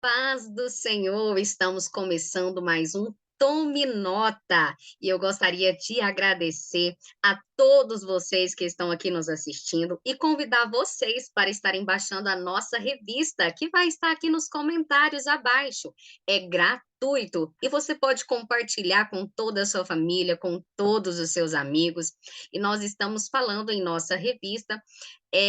Paz do Senhor, estamos começando mais um Tome Nota e eu gostaria de agradecer a todos vocês que estão aqui nos assistindo e convidar vocês para estarem baixando a nossa revista, que vai estar aqui nos comentários abaixo. É gratuito e você pode compartilhar com toda a sua família, com todos os seus amigos. E nós estamos falando em nossa revista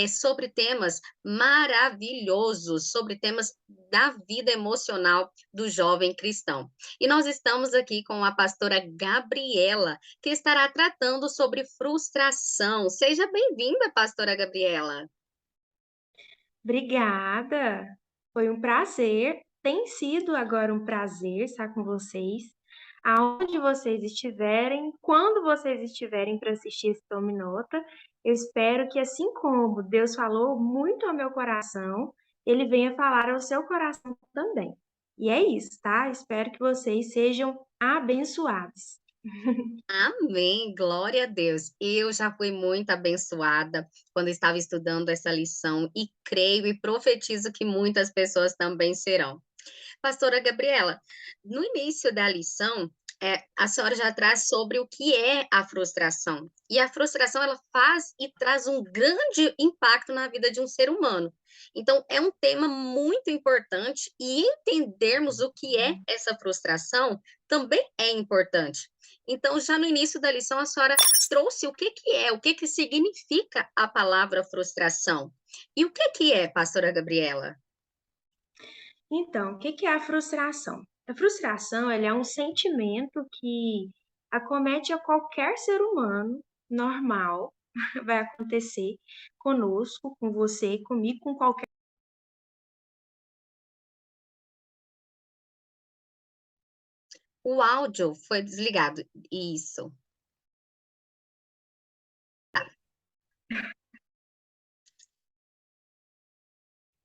sobre temas maravilhosos, sobre temas da vida emocional do jovem cristão. E nós estamos aqui com a pastora Gabriela, que estará tratando sobre frustração. Seja bem-vinda, pastora Gabriela. Obrigada. Foi um prazer. Tem sido agora um prazer estar com vocês. Aonde vocês estiverem, quando vocês estiverem para assistir esse Tome Nota, eu espero que, assim como Deus falou muito ao meu coração, Ele venha falar ao seu coração também. E é isso, tá? Espero que vocês sejam abençoados. Amém, glória a Deus. Eu já fui muito abençoada quando estava estudando essa lição e creio e profetizo que muitas pessoas também serão. Pastora Gabriela, no início da lição, a senhora já traz sobre o que é a frustração. E a frustração, ela faz e traz um grande impacto na vida de um ser humano. Então, é um tema muito importante e entendermos o que é essa frustração também é importante. Então, já no início da lição, a senhora trouxe o que significa a palavra frustração. E o que é, pastora Gabriela? Então, o que que é a frustração? A frustração, ele é um sentimento que acomete a qualquer ser humano normal, vai acontecer conosco, com você, comigo, com qualquer. O áudio foi desligado. Isso.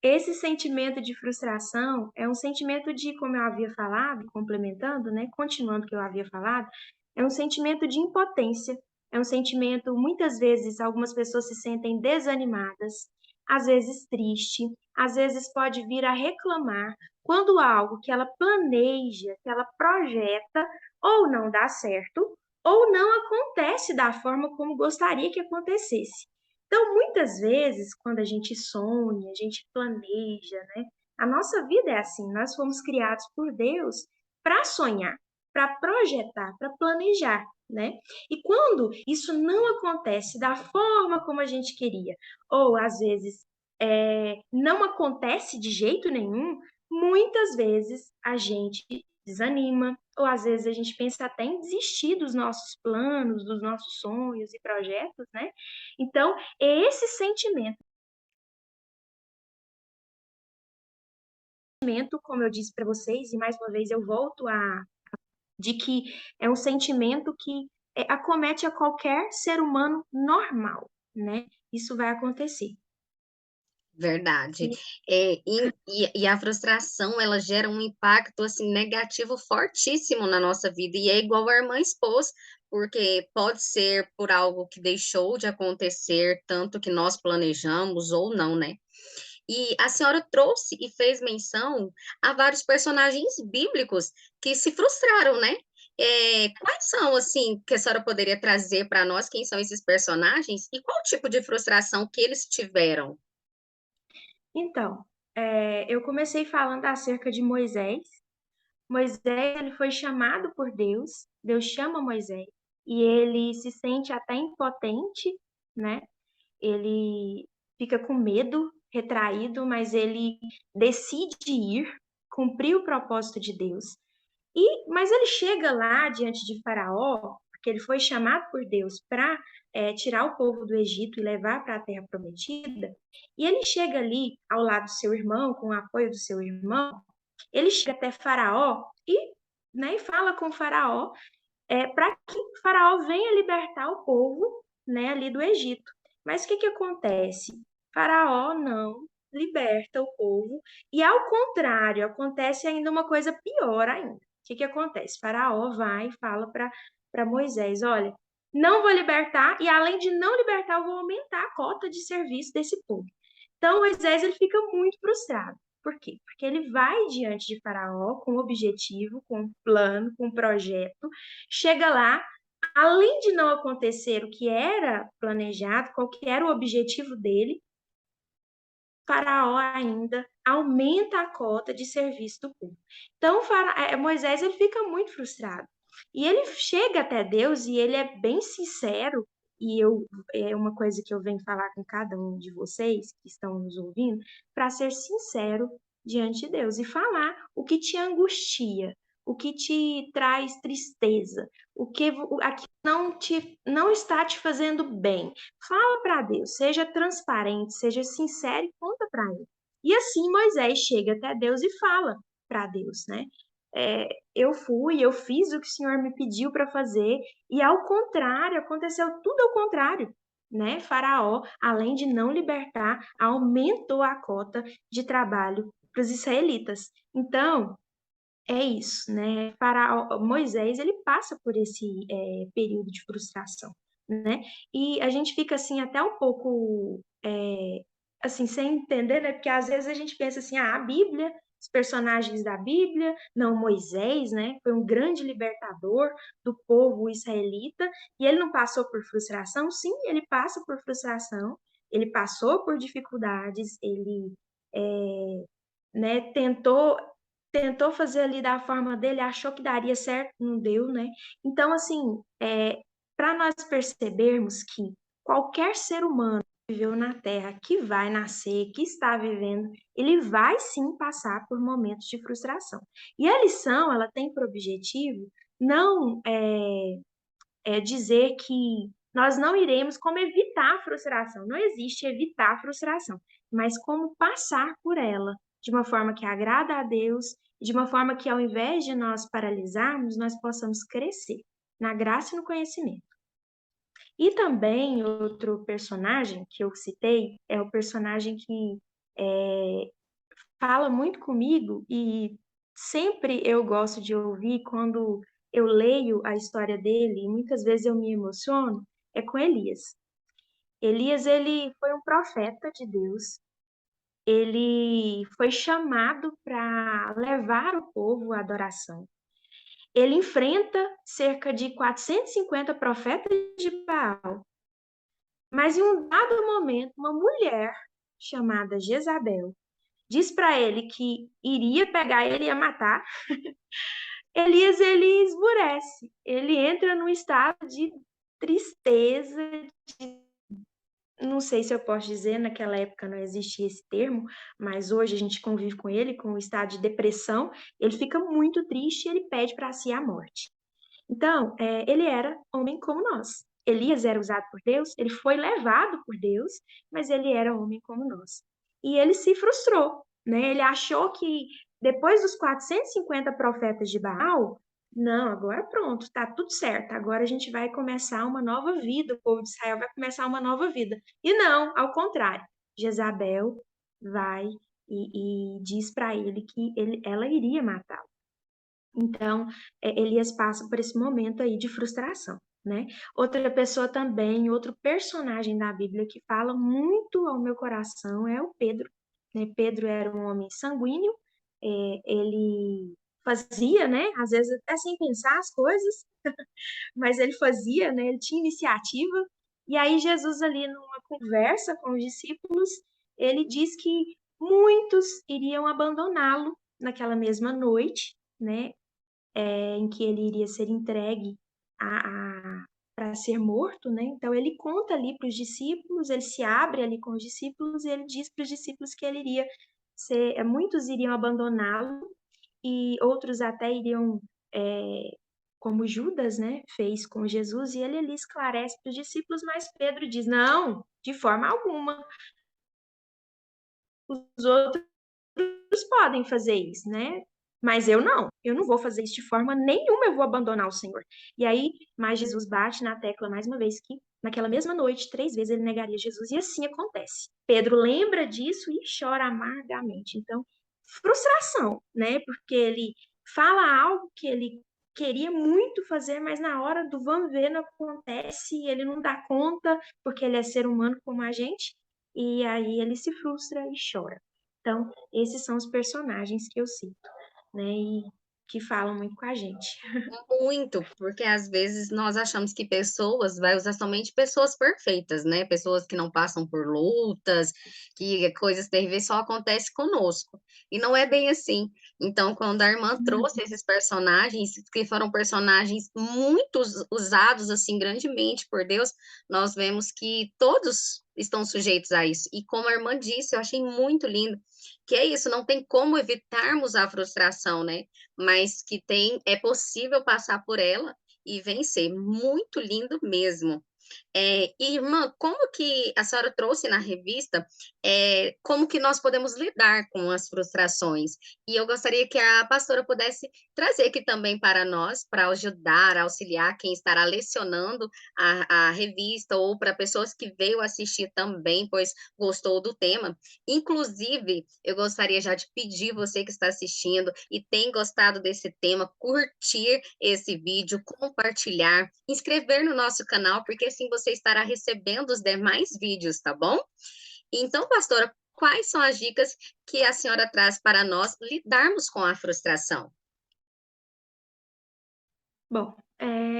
Esse sentimento de frustração é um sentimento de, como eu havia falado, complementando, né, continuando o que eu havia falado, é um sentimento de impotência, é um sentimento, muitas vezes, algumas pessoas se sentem desanimadas, às vezes triste, às vezes pode vir a reclamar quando algo que ela planeja, que ela projeta, ou não dá certo, ou não acontece da forma como gostaria que acontecesse. Então, muitas vezes, quando a gente sonha, a gente planeja, né? A nossa vida é assim, nós fomos criados por Deus para sonhar, para projetar, para planejar, né? E quando isso não acontece da forma como a gente queria, ou às vezes não acontece de jeito nenhum, muitas vezes a gente desanima, ou às vezes a gente pensa até em desistir dos nossos planos, dos nossos sonhos e projetos, né? Então, é esse sentimento, como eu disse para vocês, e mais uma vez eu volto de que é um sentimento que acomete a qualquer ser humano normal, né? Isso vai acontecer. Verdade. E E a frustração, ela gera um impacto, assim, negativo fortíssimo na nossa vida, e é igual a irmã expôs, porque pode ser por algo que deixou de acontecer, tanto que nós planejamos ou não, né. E a senhora trouxe e fez menção a vários personagens bíblicos que se frustraram, né. Quais são, assim, que a senhora poderia trazer para nós, quem são esses personagens e qual tipo de frustração que eles tiveram? então, eu comecei falando acerca de Moisés. Moisés, ele foi chamado por Deus, Deus chama Moisés, e ele se sente até impotente, né? Ele fica com medo, retraído, mas ele decide ir, cumprir o propósito de Deus. Mas ele chega lá diante de Faraó, porque ele foi chamado por Deus para tirar o povo do Egito e levar para a Terra Prometida. E ele chega ali ao lado do seu irmão, com o apoio do seu irmão. Ele chega até Faraó e fala com Faraó para que Faraó venha libertar o povo, né, ali do Egito. Mas o que que acontece? Faraó não liberta o povo e, ao contrário, acontece ainda uma coisa pior ainda. O que que acontece? Faraó vai e fala para Moisés: olha, não vou libertar e, além de não libertar, eu vou aumentar a cota de serviço desse povo. Então, Moisés ele fica muito frustrado. Por quê? Porque ele vai diante de Faraó com um objetivo, com um plano, com um projeto, chega lá, além de não acontecer o que era planejado, qual que era o objetivo dele, Faraó ainda aumenta a cota de serviço do povo. Então, Moisés ele fica muito frustrado. E ele chega até Deus e ele é bem sincero, e é uma coisa que eu venho falar com cada um de vocês que estão nos ouvindo, para ser sincero diante de Deus e falar o que te angustia, o que te traz tristeza, aquilo não está te fazendo bem. Fala para Deus, seja transparente, seja sincero e conta para ele. E assim Moisés chega até Deus e fala para Deus, né? Eu fiz o que o Senhor me pediu para fazer, e ao contrário, aconteceu tudo ao contrário, né? Faraó, além de não libertar, aumentou a cota de trabalho para os israelitas. Então, é isso, né? Moisés, ele passa por esse período de frustração, né? E a gente fica, assim, até um pouco, assim, sem entender, né? Porque às vezes a gente pensa assim, a Bíblia, os personagens da Bíblia, não, Moisés, né? Foi um grande libertador do povo israelita, e ele não passou por frustração? Sim, ele passa por frustração, ele passou por dificuldades, ele, né, tentou fazer ali da forma dele, achou que daria certo, não deu, né? Então, assim, para nós percebermos que qualquer ser humano que viveu na Terra, que vai nascer, que está vivendo, ele vai sim passar por momentos de frustração. E a lição, ela tem por objetivo não dizer que nós não iremos como evitar a frustração. Não existe evitar a frustração, mas como passar por ela de uma forma que agrada a Deus, e de uma forma que, ao invés de nós paralisarmos, nós possamos crescer na graça e no conhecimento. E também outro personagem que eu citei é o personagem que fala muito comigo e sempre eu gosto de ouvir quando eu leio a história dele, e muitas vezes eu me emociono, é com Elias. Elias, ele foi um profeta de Deus, ele foi chamado para levar o povo à adoração. Ele enfrenta cerca de 450 profetas de Baal, mas em um dado momento, uma mulher chamada Jezabel diz para ele que iria pegar ele e ia matar. Elias, ele esmurece, ele entra num estado de tristeza, não sei se eu posso dizer, naquela época não existia esse termo, mas hoje a gente convive com ele, com o estado de depressão, ele fica muito triste e ele pede para si a morte. Então, ele era homem como nós. Elias era usado por Deus, ele foi levado por Deus, mas ele era homem como nós. E ele se frustrou, né? Ele achou que depois dos 450 profetas de Baal, não, agora pronto, está tudo certo. Agora a gente vai começar uma nova vida, o povo de Israel vai começar uma nova vida. E não, ao contrário. Jezabel vai e diz para ele que ela iria matá-lo. Então, Elias passa por esse momento aí de frustração, né? Outra pessoa também, outro personagem da Bíblia que fala muito ao meu coração é o Pedro, né? Pedro era um homem sanguíneo, ele fazia, né? Às vezes até sem pensar as coisas, mas ele fazia, né? Ele tinha iniciativa. E aí Jesus ali numa conversa com os discípulos, ele diz que muitos iriam abandoná-lo naquela mesma noite, né? Em que ele iria ser entregue para ser morto, né? Então ele conta ali para os discípulos, ele se abre ali com os discípulos e ele diz para os discípulos que ele iria ser, muitos iriam abandoná-lo e outros até iriam, como Judas, né, fez com Jesus, e ele ali esclarece para os discípulos, mas Pedro diz, não, de forma alguma, os outros podem fazer isso, né? Mas eu não vou fazer isso de forma nenhuma, eu vou abandonar o Senhor. E aí, mas Jesus bate na tecla mais uma vez que naquela mesma noite, 3 vezes ele negaria Jesus, e assim acontece. Pedro lembra disso e chora amargamente. Então, frustração, né? Porque ele fala algo que ele queria muito fazer, mas na hora do vamos ver não acontece, e ele não dá conta, porque ele é ser humano como a gente, e aí ele se frustra e chora. Então, esses são os personagens que eu cito, né, e que falam muito com a gente. Muito, porque às vezes nós achamos que pessoas vai usar somente pessoas perfeitas, né, pessoas que não passam por lutas, que coisas terríveis só acontece conosco, e não é bem assim. Então, quando a irmã trouxe esses personagens, que foram personagens muito usados, assim, grandemente por Deus, nós vemos que todos estão sujeitos a isso. E como a irmã disse, eu achei muito lindo, que é isso, não tem como evitarmos a frustração, né, mas que é possível passar por ela e vencer. Muito lindo mesmo. Irmã, como que a senhora trouxe na revista, como que nós podemos lidar com as frustrações? E eu gostaria que a pastora pudesse trazer aqui também para nós, para ajudar, auxiliar quem estará lecionando a revista ou para pessoas que veio assistir também, pois gostou do tema. Inclusive, eu gostaria já de pedir você que está assistindo e tem gostado desse tema, curtir esse vídeo, compartilhar, inscrever no nosso canal, porque assim você estará recebendo os demais vídeos, tá bom? Então, pastora, quais são as dicas que a senhora traz para nós lidarmos com a frustração? Bom,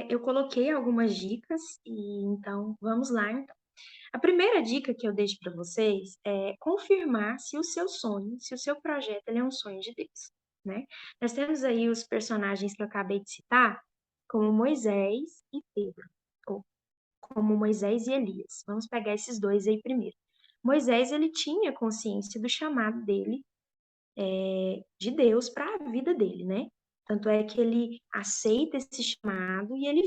eu coloquei algumas dicas e então vamos lá então. A primeira dica que eu deixo para vocês é confirmar se o seu sonho, se o seu projeto, ele é um sonho de Deus, né. Nós temos aí os personagens que eu acabei de citar, como Moisés e Pedro, ou como Moisés e Elias. Vamos pegar esses 2 aí primeiro. Moisés, ele tinha consciência do chamado dele, de Deus para a vida dele, né. Tanto é que ele aceita esse chamado e ele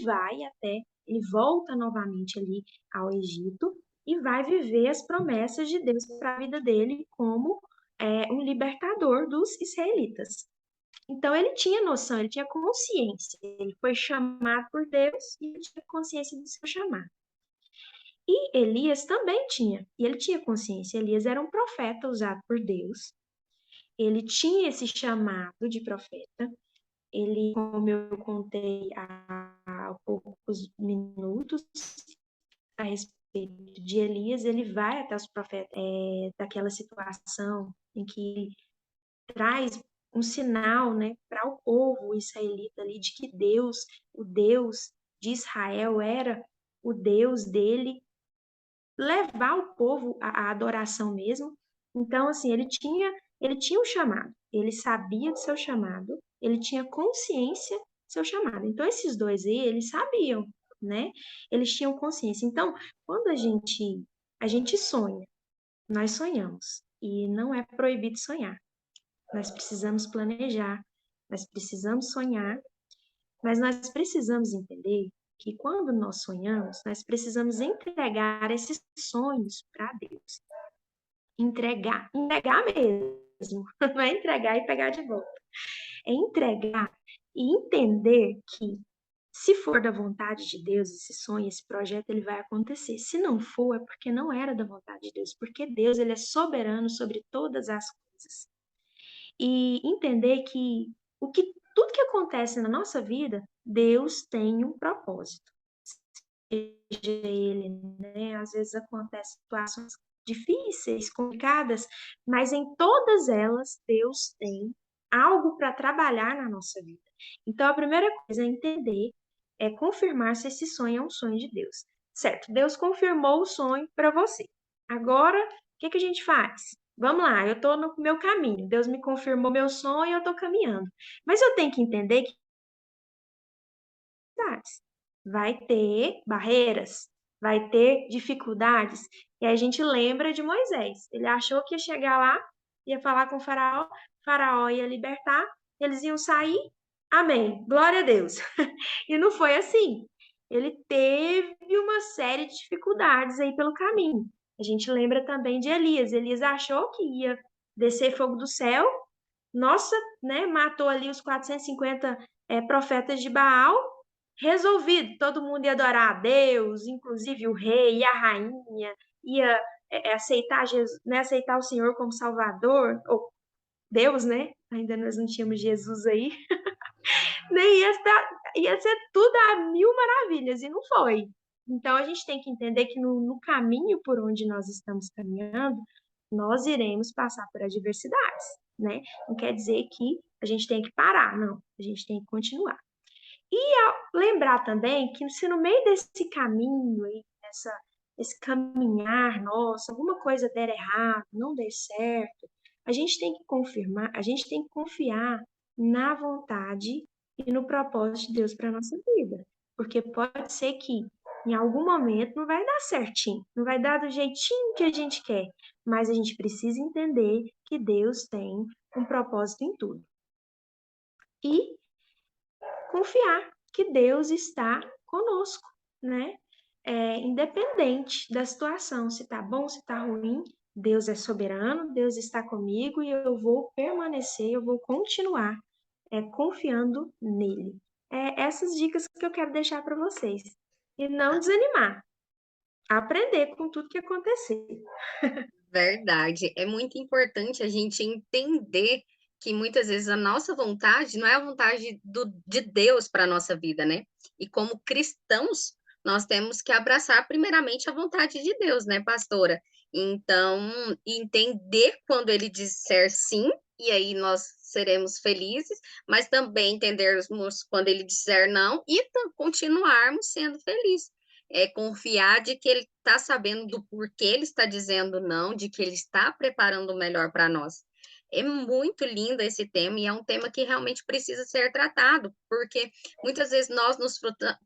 volta novamente ali ao Egito e vai viver as promessas de Deus para a vida dele como, um libertador dos israelitas. Então ele tinha noção, ele tinha consciência, ele foi chamado por Deus e ele tinha consciência do seu chamado. E Elias também tinha, e ele tinha consciência, Elias era um profeta usado por Deus, ele tinha esse chamado de profeta, ele, como eu contei há poucos minutos a respeito de Elias, ele vai até os profetas, daquela situação em que traz um sinal, né, para o povo israelita ali de que Deus, o Deus de Israel era o Deus dele, levar o povo à adoração mesmo. Então, assim, ele tinha um chamado, ele sabia do seu chamado, ele tinha consciência do seu chamado. Então, esses 2 aí, eles sabiam, né, eles tinham consciência. Então, quando a gente sonha, nós sonhamos, e não é proibido sonhar. Nós precisamos planejar, nós precisamos sonhar, mas nós precisamos entender que quando nós sonhamos, nós precisamos entregar esses sonhos para Deus. Entregar mesmo, não é entregar e pegar de volta. É entregar e entender que se for da vontade de Deus esse sonho, esse projeto, ele vai acontecer. Se não for, é porque não era da vontade de Deus, porque Deus, ele é soberano sobre todas as coisas. E entender que tudo que acontece na nossa vida, Deus tem um propósito. Seja ele, né, às vezes acontecem situações difíceis, complicadas, mas em todas elas Deus tem algo para trabalhar na nossa vida. Então a primeira coisa é entender, é confirmar se esse sonho é um sonho de Deus. Certo, Deus confirmou o sonho para você. Agora, o que que a gente faz? Vamos lá, eu estou no meu caminho. Deus me confirmou meu sonho e eu estou caminhando. Mas eu tenho que entender que vai ter barreiras, vai ter dificuldades. E aí a gente lembra de Moisés. Ele achou que ia chegar lá, ia falar com o faraó ia libertar, eles iam sair. Amém. Glória a Deus. E não foi assim. Ele teve uma série de dificuldades aí pelo caminho. A gente lembra também de Elias. Elias achou que ia descer fogo do céu. Nossa, né? Matou ali os 450 profetas de Baal. Resolvido, todo mundo ia adorar a Deus, inclusive o rei e a rainha, ia aceitar Jesus, né? Aceitar o Senhor como Salvador, ou Deus, né? Ainda nós não tínhamos Jesus aí. Nem ia ser tudo a mil maravilhas, e não foi. Então a gente tem que entender que no caminho por onde nós estamos caminhando, nós iremos passar por adversidades, né? Não quer dizer que a gente tem que parar, não, a gente tem que continuar. Lembrar também que se no meio desse caminho aí, esse caminhar nosso, alguma coisa der errado, não der certo, a gente tem que confirmar, a gente tem que confiar na vontade e no propósito de Deus para a nossa vida. Porque pode ser que em algum momento não vai dar certinho, não vai dar do jeitinho que a gente quer, mas a gente precisa entender que Deus tem um propósito em tudo. E confiar que Deus está conosco, né? Independente da situação, se tá bom, se tá ruim, Deus é soberano, Deus está comigo e eu vou permanecer, eu vou continuar confiando nele. Essas dicas que eu quero deixar para vocês. E não desanimar, aprender com tudo que acontecer. Verdade. É muito importante a gente entender que muitas vezes a nossa vontade não é a vontade de Deus para a nossa vida, né? E como cristãos, nós temos que abraçar primeiramente a vontade de Deus, né, pastora? Então, entender quando ele disser sim, e aí nós seremos felizes, mas também entendermos quando ele disser não e continuarmos sendo felizes. É confiar de que ele está sabendo do porquê ele está dizendo não, de que ele está preparando o melhor para nós. É muito lindo esse tema e é um tema que realmente precisa ser tratado, porque muitas vezes nós nos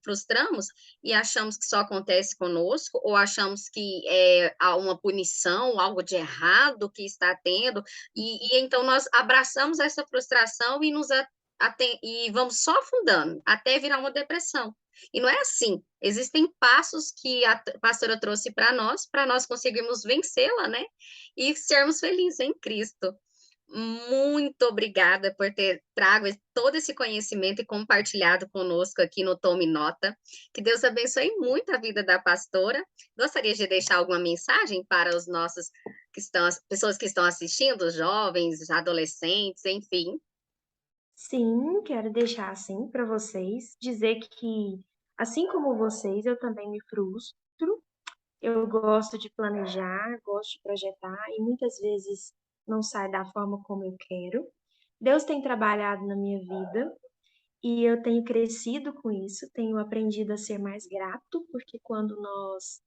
frustramos e achamos que só acontece conosco, ou achamos que há uma punição, algo de errado que está tendo, e então nós abraçamos essa frustração e e vamos só afundando até virar uma depressão. E não é assim. Existem passos que a pastora trouxe para nós conseguirmos vencê-la, né? E sermos felizes em Cristo. Muito obrigada por ter trago todo esse conhecimento e compartilhado conosco aqui no Tome Nota. Que Deus abençoe muito a vida da pastora. Gostaria de deixar alguma mensagem para os nossos pessoas que estão assistindo, jovens, adolescentes, enfim. Sim, quero deixar assim para vocês, dizer que, assim como vocês, eu também me frustro. Eu gosto de planejar, gosto de projetar e muitas vezes não sai da forma como eu quero. Deus tem trabalhado na minha vida e eu tenho crescido com isso, tenho aprendido a ser mais grato, porque quando nós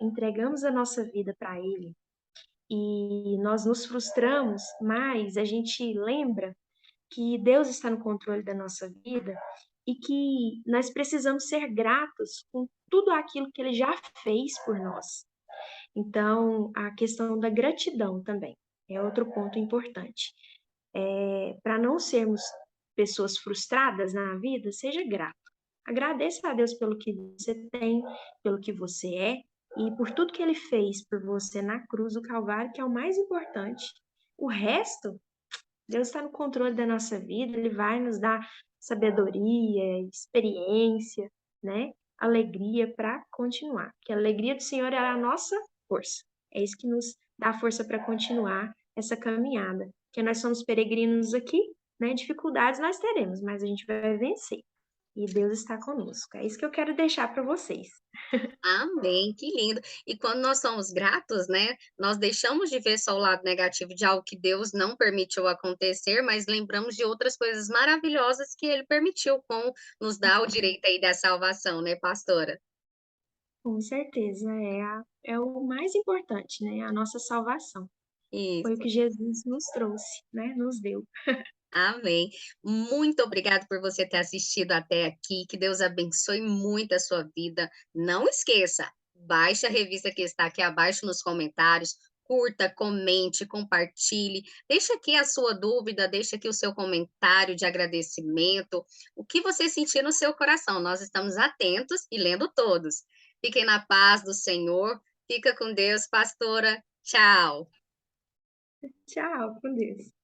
entregamos a nossa vida para Ele e nós nos frustramos, mas a gente lembra que Deus está no controle da nossa vida e que nós precisamos ser gratos com tudo aquilo que Ele já fez por nós. Então, a questão da gratidão também é outro ponto importante. Para não sermos pessoas frustradas na vida, seja grato. Agradeça a Deus pelo que você tem, pelo que você é e por tudo que Ele fez por você na cruz do Calvário, que é o mais importante. O resto, Deus está no controle da nossa vida, Ele vai nos dar sabedoria, experiência, né? Alegria para continuar. Porque a alegria do Senhor é a nossa força. É isso que nos dá força para continuar essa caminhada. Porque nós somos peregrinos aqui, né? Dificuldades nós teremos, mas a gente vai vencer. E Deus está conosco. É isso que eu quero deixar para vocês. Amém, que lindo. E quando nós somos gratos, né, nós deixamos de ver só o lado negativo de algo que Deus não permitiu acontecer, mas lembramos de outras coisas maravilhosas que ele permitiu, como nos dá o direito aí da salvação, né, pastora? Com certeza, é o mais importante, né? A nossa salvação. Foi o Isso. que Jesus nos trouxe, né? Nos deu. Amém. Muito obrigada por você ter assistido até aqui. Que Deus abençoe muito a sua vida. Não esqueça, baixe a revista que está aqui abaixo nos comentários. Curta, comente, compartilhe. Deixa aqui a sua dúvida, deixa aqui o seu comentário de agradecimento. O que você sentir no seu coração. Nós estamos atentos e lendo todos. Fiquem na paz do Senhor. Fica com Deus, pastora. Tchau. Tchau, com Deus.